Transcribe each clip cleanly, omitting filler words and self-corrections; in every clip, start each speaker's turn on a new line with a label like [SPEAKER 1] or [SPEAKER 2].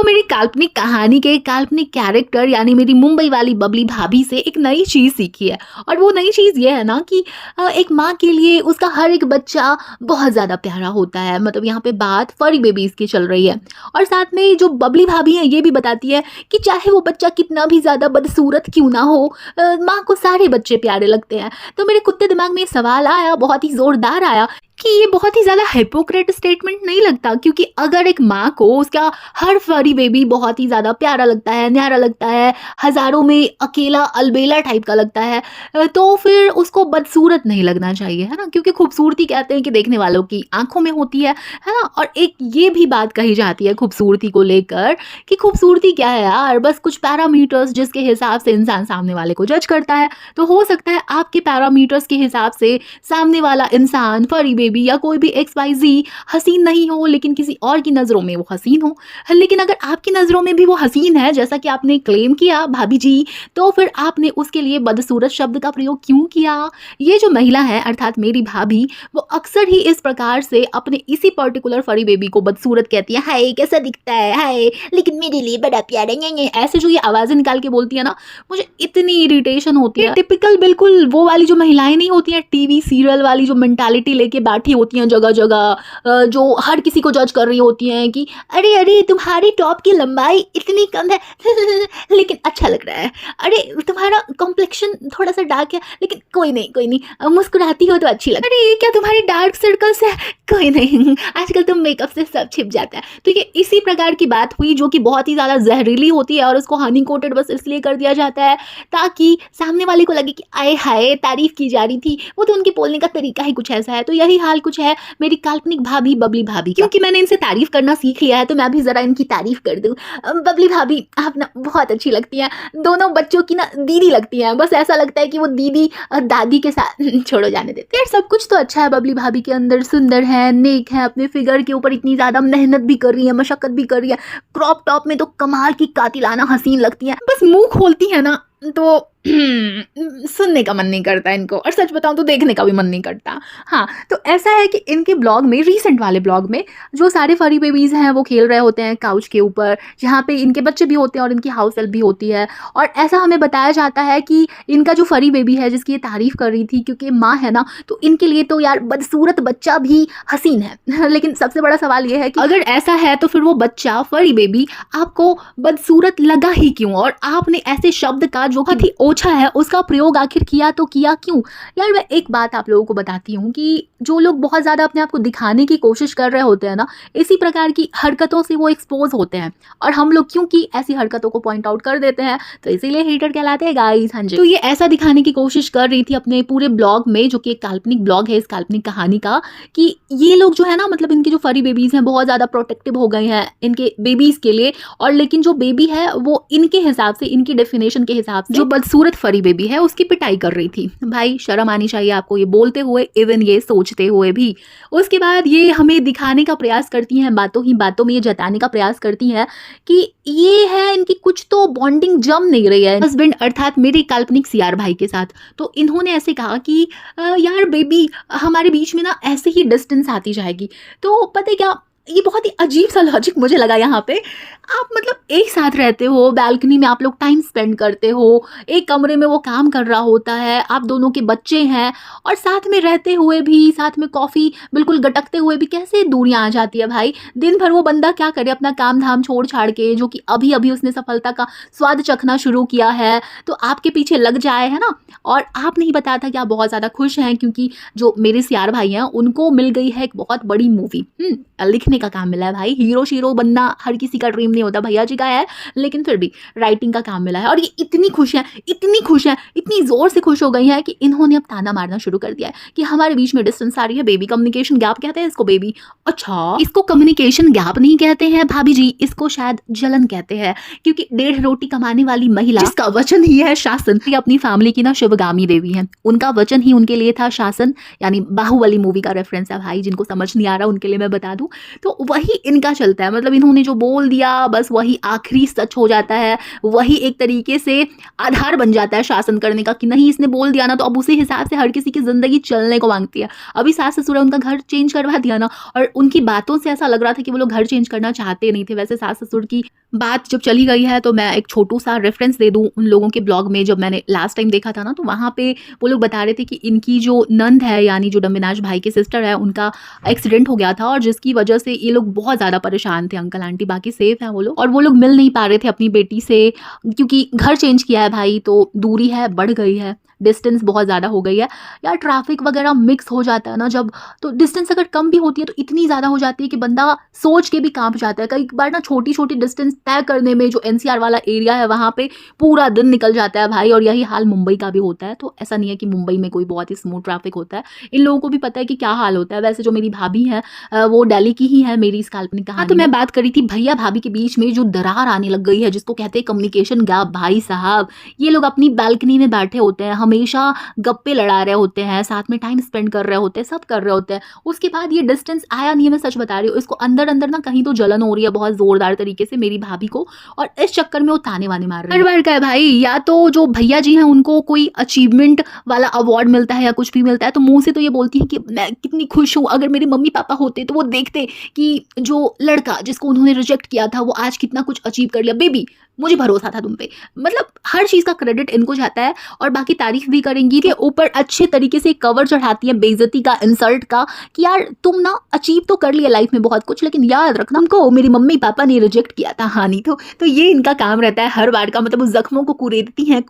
[SPEAKER 1] मेरी काल्पनिक कहानी के काल्पनिक कैरेक्टर यानी मेरी मुंबई वाली बबली भाभी से एक नई चीज़ सीखी है। और वो नई चीज़ ये है ना कि एक माँ के लिए उसका हर एक बच्चा बहुत ज़्यादा प्यारा होता है। मतलब यहाँ पे बात फरी बेबीज़ की चल रही है। और साथ में जो बबली भाभी है ये भी बताती है कि चाहे वो बच्चा कितना भी ज़्यादा बदसूरत क्यों ना हो, माँ को सारे बच्चे प्यारे लगते हैं। तो मेरे कुत्ते दिमाग में सवाल आया, बहुत ही ज़ोरदार आया, कि ये बहुत ही ज़्यादा हिपोक्रेट स्टेटमेंट नहीं लगता? क्योंकि अगर एक माँ को उसका हर फरी बेबी बहुत ही ज़्यादा प्यारा लगता है, न्यारा लगता है, हज़ारों में अकेला अलबेला टाइप का लगता है, तो फिर उसको बदसूरत नहीं लगना चाहिए, है ना? क्योंकि खूबसूरती कहते हैं कि देखने वालों की आँखों में होती है ना? और एक ये भी बात कही जाती है खूबसूरती को लेकर कि खूबसूरती क्या है यार, बस कुछ पैरामीटर्स जिसके हिसाब से इंसान सामने वाले को जज करता है। तो हो सकता है आपके पैरामीटर्स के हिसाब से सामने वाला इंसान, फरी बेबी या कोई भी XYZ हसीन नहीं हो, लेकिन किसी और की नज़रों में वो हसीन हो। लेकिन अगर आपकी नज़रों में भी वो हसीन है जैसा कि आपने क्लेम किया भाभी जी, तो फिर आपने उसके लिए बदसूरत शब्द का प्रयोग क्यों किया? ये जो महिला है अर्थात मेरी भाभी, वो अक्सर ही इस प्रकार से अपने इसी पर्टिकुलर फरी बेबी को बदसूरत कहती है। हाय कैसा दिखता है, हाय लेकिन मेरे लिए बड़ा प्यारा, ये ऐसे जो ये आवाज़ें निकाल के बोलती है ना, मुझे इतनी इरिटेशन होती है। टिपिकल बिल्कुल वो वाली जो महिलाएं नहीं होती हैं टीवी सीरियल वाली, जो मेंटालिटी लेके बैठी होती हैं जगह जगह, जो हर किसी को जज कर रही होती हैं कि अरे अरे तुम्हारी टॉप की लंबाई इतनी कम है लेकिन अच्छा लग रहा है, अरे तुम्हारा कॉम्प्लेक्शन थोड़ा सा डार्क है लेकिन कोई नहीं, मुस्कुराती हो तो अच्छी लगती है, अरे क्या तुम्हारी डार्क सर्कल्स है, कोई नहीं, आजकल तो मेकअप से सब छिप जाता है। तो ये इसी प्रकार की बात हुई जो कि बहुत ही ज़्यादा जहरीली होती है और उसको हनी कोटेड बस इसलिए कर दिया जाता है ताकि सामने वाले को लगे कि आए हाय तारीफ की जा रही थी, वो तो उनके बोलने का तरीका ही कुछ ऐसा है। तो यही हाल कुछ है मेरी काल्पनिक भाभी बबली भाभी, क्योंकि मैंने इनसे तारीफ करना सीख लिया है तो मैं भी ज़रा इनकी तारीफ कर दूँ। बबली भाभी आप ना बहुत अच्छी लगती हैं, दोनों बच्चों की ना दीदी लगती हैं, बस ऐसा लगता है कि वो दीदी दादी के साथ छोड़ो जाने देते यार। सब कुछ तो अच्छा है बबली भाभी के अंदर, सुंदर है, नेक है, अपने फिगर के ऊपर इतनी ज़्यादा मेहनत भी कर रही है, मशक्कत भी कर रही है, क्रॉप टॉप में तो कमाल की कातिलाना हसीन लगती है, बस मुंह खोलती है ना तो सुनने का मन नहीं करता इनको, और सच बताऊं तो देखने का भी मन नहीं करता। हाँ, तो ऐसा है कि इनके ब्लॉग में, रीसेंट वाले ब्लॉग में, जो सारे फरी बेबीज़ हैं वो खेल रहे होते हैं काउच के ऊपर, जहाँ पे इनके बच्चे भी होते हैं और इनकी हाउस हेल्प भी होती है। और ऐसा हमें बताया जाता है कि इनका जो फरी बेबी है जिसकी ये तारीफ़ कर रही थी, क्योंकि माँ है ना, तो इनके लिए तो यार बदसूरत बच्चा भी हसीन है लेकिन सबसे बड़ा सवाल ये है कि अगर ऐसा है तो फिर वो बच्चा फरी बेबी आपको बदसूरत लगा ही क्यों? और आपने ऐसे शब्द का जो बहुत ही ओछा है उसका प्रयोग आखिर किया तो किया क्यों? यार मैं एक बात आप लोगों को बताती हूँ कि जो लोग बहुत ज़्यादा अपने आप को दिखाने की कोशिश कर रहे होते हैं ना, इसी प्रकार की हरकतों से वो एक्सपोज होते हैं, और हम लोग क्योंकि ऐसी हरकतों को पॉइंट आउट कर देते हैं तो इसीलिए हेटर कहलाते हैं गाइस। हाँ जी, तो ये ऐसा दिखाने की कोशिश कर रही थी अपने पूरे ब्लॉग में, जो कि एक काल्पनिक ब्लॉग है इस काल्पनिक कहानी का, कि ये लोग जो है ना, मतलब इनके जो फरी बेबीज़ हैं बहुत ज़्यादा प्रोटेक्टिव हो गए हैं इनके बेबीज़ के लिए, और लेकिन जो बेबी है वो इनके हिसाब से, इनकी डेफिनेशन के हिसाब से जो बदसूरत फरी बेबी है उसकी पिटाई कर रही थी। भाई शर्म आनी चाहिए आपको ये बोलते हुए, इवन ये सोचते हुए भी। उसके बाद ये हमें दिखाने का प्रयास करती हैं, बातों ही बातों में ये जताने का प्रयास करती हैं कि ये है इनकी कुछ तो बॉन्डिंग जम नहीं रही है हस्बैंड अर्थात मेरे काल्पनिक सीआर भाई के साथ। तो इन्होंने ऐसे कहा कि यार बेबी हमारे बीच में ना ऐसे ही डिस्टेंस आती जाएगी। तो पता है क्या, ये बहुत ही अजीब सा लॉजिक मुझे लगा यहाँ पे। आप मतलब एक साथ रहते हो, बैल्कनी में आप लोग टाइम स्पेंड करते हो, एक कमरे में वो काम कर रहा होता है, आप दोनों के बच्चे हैं, और साथ में रहते हुए भी, साथ में कॉफ़ी बिल्कुल गटकते हुए भी कैसे दूरियां आ जाती है भाई। दिन भर वो बंदा क्या करे, अपना काम धाम छोड़ छाड़ के, जो कि अभी अभी उसने सफलता का स्वाद चखना शुरू किया है, तो आपके पीछे लग जाए, है ना। और आप नहीं बताता कि आप बहुत ज़्यादा खुश हैं क्योंकि जो मेरे सियार भाई हैं उनको मिल गई है एक बहुत बड़ी मूवी, लिखने का काम मिला है भाई। हीरो शीरो बनना हर किसी का ड्रीम नहीं होता, भैया जी का है, लेकिन फिर भी राइटिंग का काम मिला है। और ये इतनी खुश है, इतनी ज़ोर से खुश हो गई है कि इन्होंने अब ताना मारना शुरू कर दिया है कि हमारे बीच में डिस्टेंस आ रही है, बेबी कम्युनिकेशन गैप कहते हैं इसको। बेबी अच्छा, इसको कम्युनिकेशन गैप नहीं कहते हैं भाभी जी, इसको शायद जलन कहते हैं, क्योंकि 1.5 रोटी कमाने वाली महिला जिसका वचन ही है शासन, अपनी फैमिली की ना शिवगामी देवी है, उनका वचन ही उनके लिए था शासन, यानी बाहुबली मूवी का रेफरेंस है भाई, जिनको समझ नहीं आ रहा उनके लिए मैं बता दूं। तो वही इनका चलता है, मतलब इन्होंने जो बोल दिया बस वही आखिरी सच हो जाता है, वही एक तरीके से आधार बन जाता है शासन करने का, कि नहीं इसने बोल दिया ना तो अब उसी हिसाब से हर किसी की जिंदगी चलने को मांगती है। अभी सास ससुर उनका घर चेंज करवा दिया ना, और उनकी बातों से ऐसा लग रहा था कि वो लोग घर चेंज करना चाहते नहीं थे। वैसे सास ससुर की बात जब चली गई है तो मैं एक छोटू-सा रेफ़रेंस दे दूँ उन लोगों के ब्लॉग में। जब मैंने लास्ट टाइम देखा था ना, तो वहाँ पे वो लोग बता रहे थे कि इनकी जो नंद है, यानी जो डम्बिनाश भाई की सिस्टर है, उनका एक्सीडेंट हो गया था और जिसकी वजह से ये लोग बहुत ज़्यादा परेशान थे, अंकल आंटी बाकी सेफ हैं वो लोग, और वो लोग मिल नहीं पा रहे थे अपनी बेटी से क्योंकि घर चेंज किया है भाई, तो दूरी है, बढ़ गई है, डिस्टेंस बहुत ज़्यादा हो गई है। यार ट्रैफ़िक वग़ैरह मिक्स हो जाता है ना जब, तो डिस्टेंस अगर कम भी होती है तो इतनी ज़्यादा हो जाती है कि बंदा सोच के भी काँप जाता है। कई बार ना छोटी-छोटी डिस्टेंस तय करने में जो एनसीआर वाला एरिया है वहाँ पे पूरा दिन निकल जाता है भाई, और यही हाल मुंबई का भी होता है। तो ऐसा नहीं है कि मुंबई में कोई बहुत ही स्मूथ ट्रैफ़िक होता है। इन लोगों को भी पता है कि क्या हाल होता है। वैसे जो मेरी भाभी हैं वो दिल्ली की ही है मेरी इस काल्पनिक कहानी। हाँ, तो मैं बात कर रही थी भैया-भाभी के बीच में जो दरार आने लग गई है, जिसको कहते हैं कम्युनिकेशन गैप। भाई साहब, ये लोग अपनी बालकनी में बैठे होते हैं, हमेशा गप्पे लड़ा रहे होते हैं, साथ में टाइम स्पेंड कर रहे होते हैं, सब कर रहे होते हैं। उसके बाद ये डिस्टेंस आया नहीं है, मैं सच बता रही हूँ। इसको अंदर-अंदर ना कहीं तो जलन हो रही है बहुत ज़ोरदार तरीके से मेरी भाभी को, और इस चक्कर में वो ताने-वाने मार रही है। हर बार का है भाई, या तो जो भैया जी हैं उनको कोई अचीवमेंट वाला अवार्ड मिलता है या कुछ भी मिलता है, तो मुँह से तो ये बोलती हैं कि मैं कितनी खुश हूँ, अगर मेरे मम्मी-पापा होते तो वो देखते कि जो लड़का जिसको उन्होंने रिजेक्ट किया था वो आज कितना कुछ अचीव कर लिया। बेबी, मुझे भरोसा था तुम पे। मतलब हर चीज़ का क्रेडिट इनको जाता है, और बाकी तारीफ भी करेंगी के ऊपर अच्छे तरीके से कवर चढ़ाती है बेइज्जती का, इंसल्ट का, कि यार तुम ना अचीव तो कर लिया लाइफ में बहुत कुछ, लेकिन याद रखना तुमको मेरी मम्मी पापा ने रिजेक्ट किया था। हाँ, नहीं तो ये इनका काम रहता है हर बार का। मतलब उस जख्मों को कुरेदती हैं।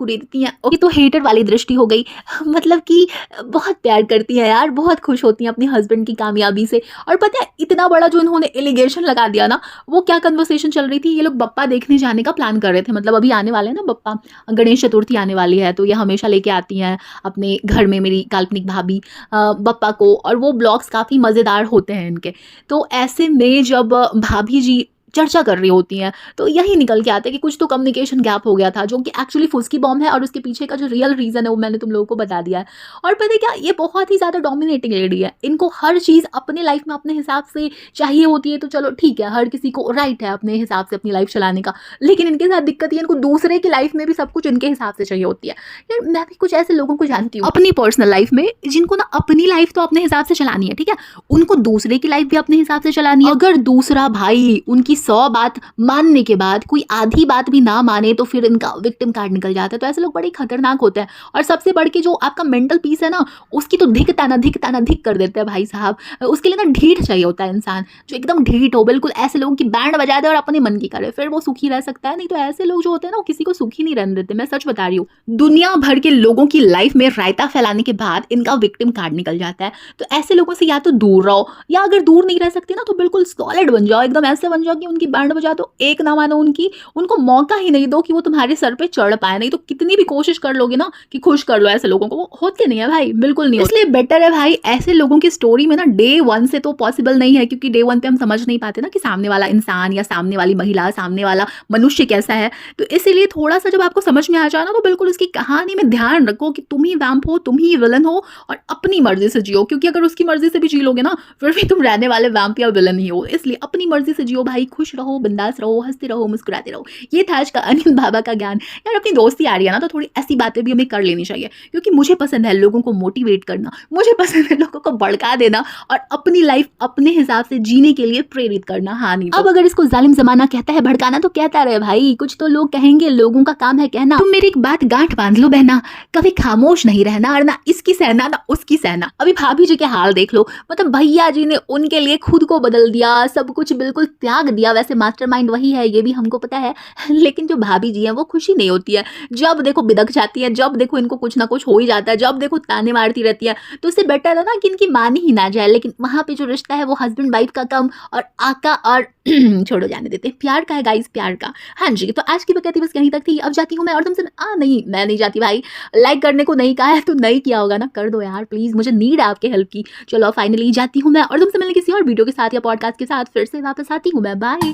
[SPEAKER 1] ये तो हेटर वाली दृष्टि हो गई। मतलब कि बहुत प्यार करती है यार, बहुत खुश होती हैं अपने हस्बैंड की कामयाबी से। और पता है इतना बड़ा जो इन्होंने एलिगेशन लगा दिया ना, वो क्या कन्वर्सेशन चल रही थी, ये लोग बप्पा देखने जाने का प्लान कर रहे थे। मतलब अभी आने वाले हैं ना बप्पा, गणेश चतुर्थी आने वाली है, तो ये हमेशा लेके आती हैं अपने घर में मेरी काल्पनिक भाभी बप्पा को, और वो ब्लॉग्स काफ़ी मज़ेदार होते हैं इनके। तो ऐसे में जब भाभी जी चर्चा कर रही होती हैं, तो यही निकल के आता है कि कुछ तो कम्युनिकेशन गैप हो गया था, जो कि एक्चुअली फुस्की बॉम्ब है, और उसके पीछे का जो रियल रीज़न है वो मैंने तुम लोगों को बता दिया है। और पता है क्या, ये बहुत ही ज़्यादा डोमिनेटिंग लेडी है। इनको हर चीज़ अपने लाइफ में अपने हिसाब से चाहिए होती है, तो चलो ठीक है, हर किसी को राइट है अपने हिसाब से अपनी लाइफ चलाने का, लेकिन इनके साथ दिक्कत ये, इनको दूसरे की लाइफ में भी सब कुछ इनके हिसाब से चाहिए होती है। यार मैं भी कुछ ऐसे लोगों को जानती हूँ अपनी पर्सनल लाइफ में, जिनको ना अपनी लाइफ तो अपने हिसाब से चलानी है, ठीक है, उनको दूसरे की लाइफ भी अपने हिसाब से चलानी है। अगर दूसरा भाई उनकी 100 बात मानने के बाद कोई आधी बात भी ना माने, तो फिर इनका विक्टिम कार्ड निकल जाता है। तो ऐसे लोग बड़े खतरनाक होते हैं, और सबसे बढ़ के जो आपका मेंटल पीस है ना, उसकी तो धिक ताना धिक कर देते हैं भाई साहब। उसके लिए ना ढीठ चाहिए होता है इंसान, जो एकदम ढीठ हो, बिल्कुल ऐसे लोगों की बैंड बजा दे और अपने मन की करे, फिर वो सुखी रह सकता है। नहीं तो ऐसे लोग जो होते हैं ना, वो किसी को सुखी नहीं रहने देते। मैं सच बता रही हूँ, दुनिया भर के लोगों की लाइफ में रायता फैलाने के बाद इनका विक्टिम कार्ड निकल जाता है। तो ऐसे लोगों से या तो दूर रहो, या अगर दूर नहीं रह सकते ना, तो बिल्कुल सॉलिड बन जाओ, एकदम ऐसे बन जाओ कि उनकी बैंड बजा दो, एक ना मानो उनकी, उनको मौका ही नहीं दो कि वो तुम्हारे सर पे चढ़ पाए। नहीं तो कितनी भी कोशिश कर लोगे ना कि खुश कर लो ऐसे लोगों को, वो होते नहीं है भाई, बिल्कुल नहीं। इसलिए बेटर है भाई, ऐसे लोगों की स्टोरी में ना डे 1 से तो पॉसिबल नहीं है, क्योंकि डे 1 पे हम समझ नहीं पाते ना कि सामने वाला इंसान या सामने वाली महिला, सामने वाला मनुष्य कैसा है। तो इसीलिए थोड़ा सा जब आपको समझ में आ जाए ना, तो बिल्कुल उसकी कहानी में ध्यान रखो कि तुम ही वैम्प हो, तुम ही विलन हो, और अपनी मर्जी से जियो, क्योंकि अगर उसकी मर्जी से भी जी लोगे ना, फिर भी तुम रहने वाले वैम्प या विलन ही हो। इसलिए अपनी मर्जी से जियो भाई, खुश रहो, बिंदास रहो, हंसते रहो, मुस्कुराते रहो। ये था आज का अनिल बाबा का ज्ञान। यार अपनी दोस्ती आ रही है ना, तो थोड़ी ऐसी बातें भी हमें कर लेनी चाहिए, क्योंकि मुझे पसंद है लोगों को मोटिवेट करना, मुझे पसंद है लोगों को भड़का देना, और अपनी लाइफ अपने हिसाब से जीने के लिए प्रेरित करना। हाँ, नहीं अब अगर इसको जालिम जमाना कहता है भड़काना, तो कहता रहे भाई, कुछ तो लोग कहेंगे, लोगों का काम है कहना। तुम मेरी एक बात गांठ बांध लो बहना, कभी खामोश नहीं रहना, और ना इसकी सहना ना उसकी सहना। अभी भाभी जी के हाल देख लो, मतलब भैया जी ने उनके लिए खुद को बदल दिया, सब कुछ बिल्कुल त्याग दिया। वैसे मास्टरमाइंड वही है, ये भी हमको पता है, लेकिन जो भाभी जी हैं वो खुशी नहीं होती है। जब देखो बिदक जाती है, जब देखो इनको कुछ ना कुछ हो ही जाता है, जब देखो ताने मारती रहती है। तो इससे बेटर है ना कि इनकी मानी ही ना जाए, लेकिन वहाँ पे जो रिश्ता है वो हस्बैंड वाइफ का कम, और आका और छोड़ो जाने देते हैं, प्यार का है गाइस, प्यार का। हाँ जी, तो आज की बकैती बस यहीं तक थी। अब जाती हूँ मैं, और तुमसे नहीं, मैं नहीं जाती भाई, लाइक करने को नहीं कहा है तो नहीं किया होगा ना, कर दो यार प्लीज, मुझे नीड है आपके हेल्प की। चलो फाइनली जाती हूँ मैं, और तुमसे मिलने किसी और वीडियो के साथ या पॉडकास्ट के साथ फिर से वापस आती हूँ मैं। बाय।